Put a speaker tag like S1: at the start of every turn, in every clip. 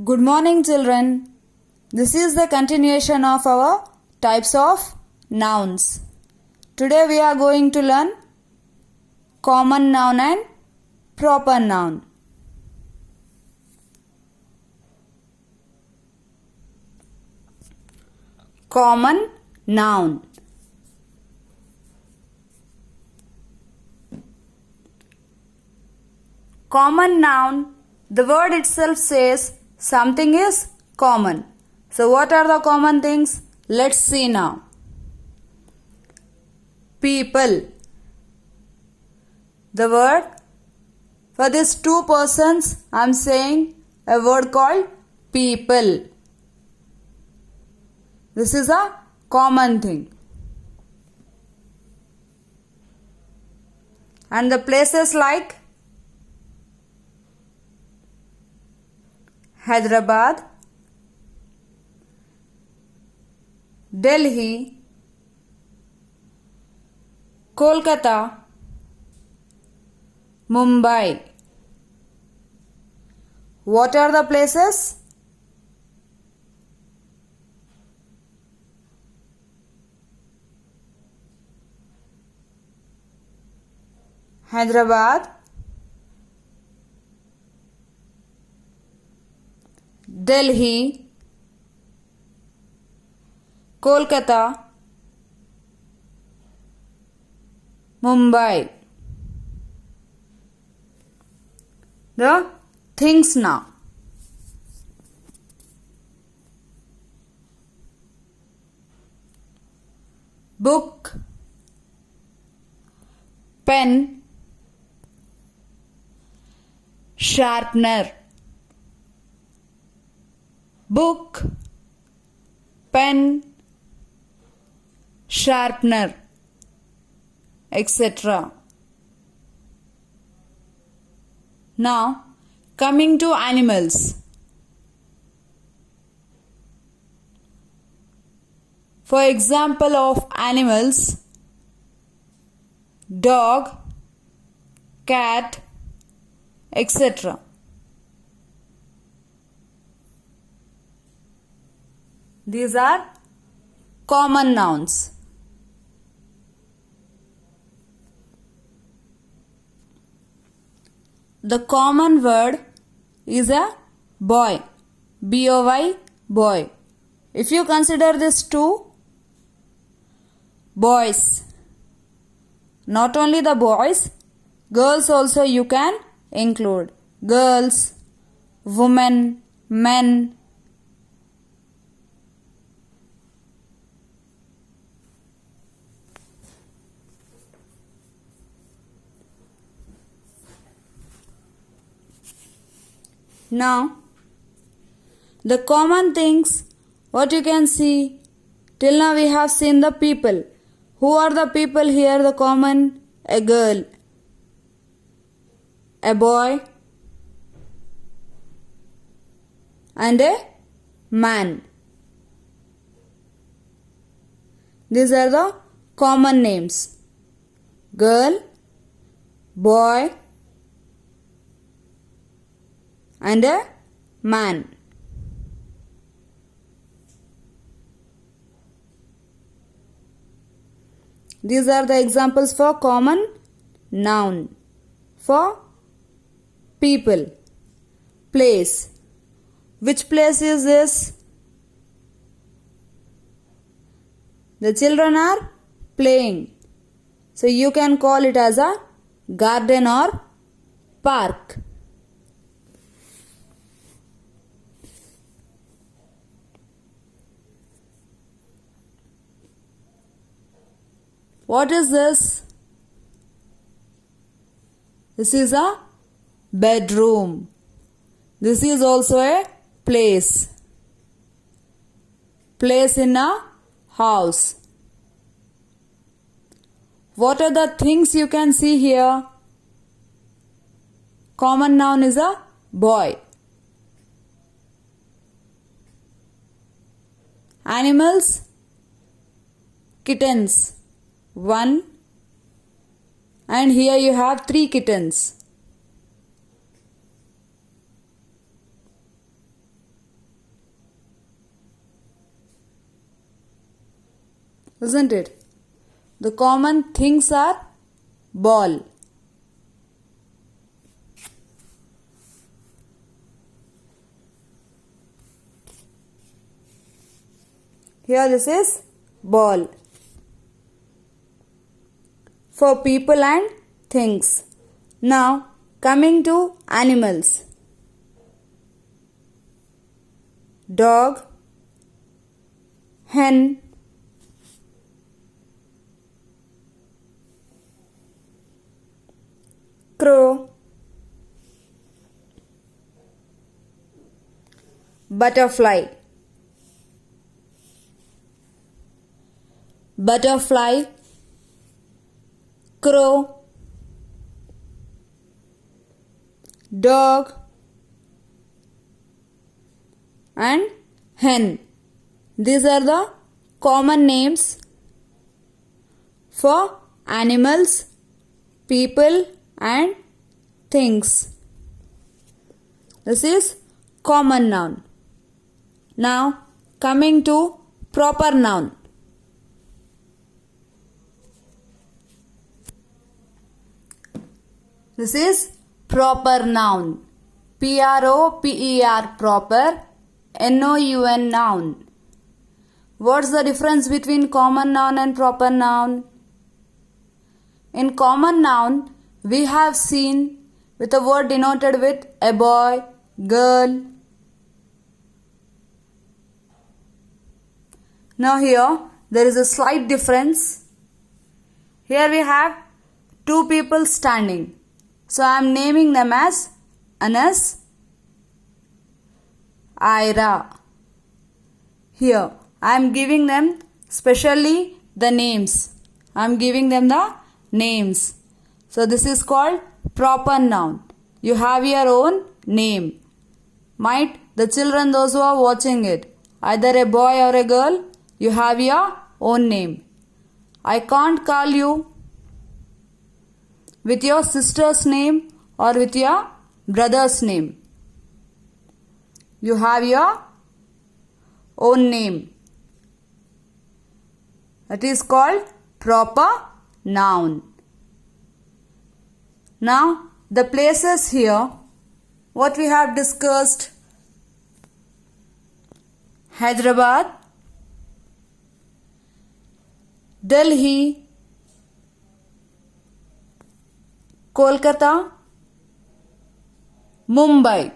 S1: Good morning, children. This is the continuation of our types of nouns. Today we are going to learn common noun and proper noun. Common noun. Common noun, the word itself says something is common. So what are the common things? Let's see now. People. The word, for these two persons, I am saying a word called people. This is a common thing. And the places like Hyderabad, Delhi, Kolkata, Mumbai. What are the places? Hyderabad, Delhi, Kolkata, Mumbai. The things now. Book, pen, sharpener. Book, pen, sharpener, etc. Now, coming to animals. For example of animals, dog, cat, etc. These are common nouns. The common word is a boy. B-O-Y, boy. If you consider these two boys, not only the boys, girls also you can include. Girls, women, men. Now, the common things, what you can see, till now we have seen the people. Who are the people here, the common? A girl, a boy, and a man. These are the common names. Girl, boy, and a man. These are the examples for common noun. For people. Place. Which place is this? The children are playing. So you can call it as a garden or park. What is this? This is a bedroom. This is also a place. Place in a house. What are the things you can see here? Common noun is a boy. Animals, kittens. 1, and here you have 3 kittens. isn't it? The common things are ball. Here this is ball. For people and things. Now coming to animals. Dog, hen, crow, butterfly, crow, dog and hen. These are the common names for animals, people and things. This is common noun. Now coming to proper noun. This is proper noun. P-R-O-P-E-R, proper. N-O-U-N, noun. What's the difference between common noun and proper noun? In common noun, we have seen with a word denoted with a boy, girl. Now here, there is a slight difference. Here we have two people standing. So I am naming them as Anas, Ira. Here I am giving them specially the names. I am giving them the names. So this is called proper noun. You have your own name. Might the children, those who are watching it, either a boy or a girl, you have your own name. I can't call you with your sister's name or with your brother's name. You have your own name. That is called proper noun. Now the places here, what we have discussed: Hyderabad, Delhi, Kolkata, Mumbai.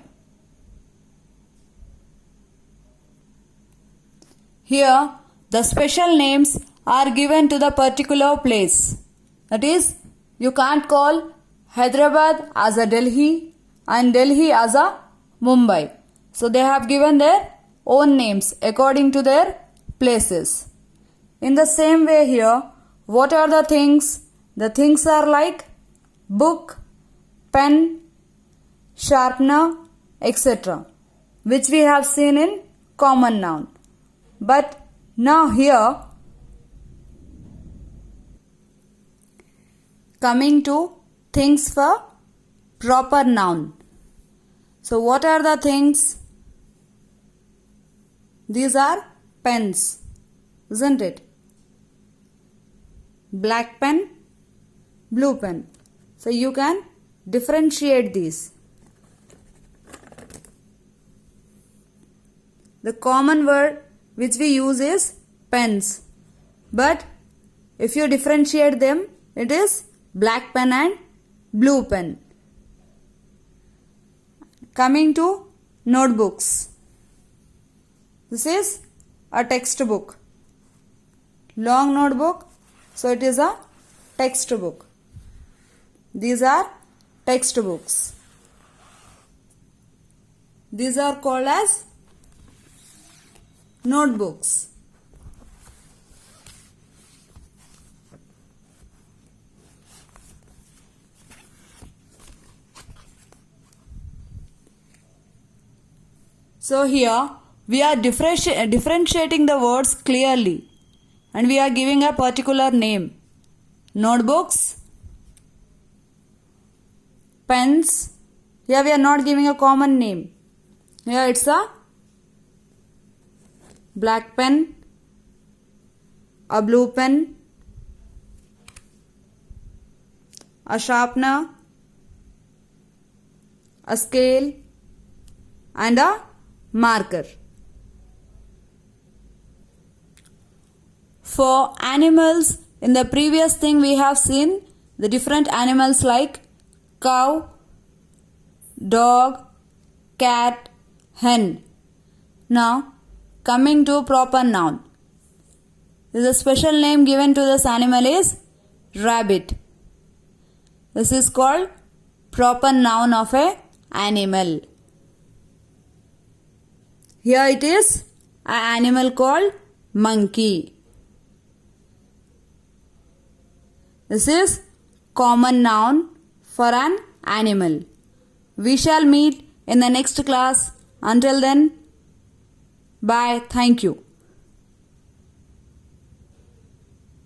S1: Here the special names are given to the particular place. That is, you can't call Hyderabad as a Delhi and Delhi as a Mumbai. So they have given their own names according to their places. In the same way here, what are the things? The things are like book, pen, sharpener, etc., which we have seen in common noun. But now here, coming to things for proper noun. So what are the things? These are pens, isn't it? Black pen, blue pen. So you can differentiate these. The common word which we use is pens. But if you differentiate them, it is black pen and blue pen. Coming to notebooks. This is a textbook. Long notebook, so it is a textbook. These are textbooks. These are called as notebooks. So here we are differentiating the words clearly and we are giving a particular name. Notebooks, pens. Here we are not giving a common name. Here it's a black pen, a blue pen, a sharpener, a scale, and a marker. For animals, in the previous thing we have seen the different animals like cow, dog, cat, hen. Now coming to proper noun. The special name given to this animal is rabbit. This is called proper noun of a animal. Here it is an animal called monkey. This is common noun for an animal. We shall meet in the next class. Until then, bye. Thank you.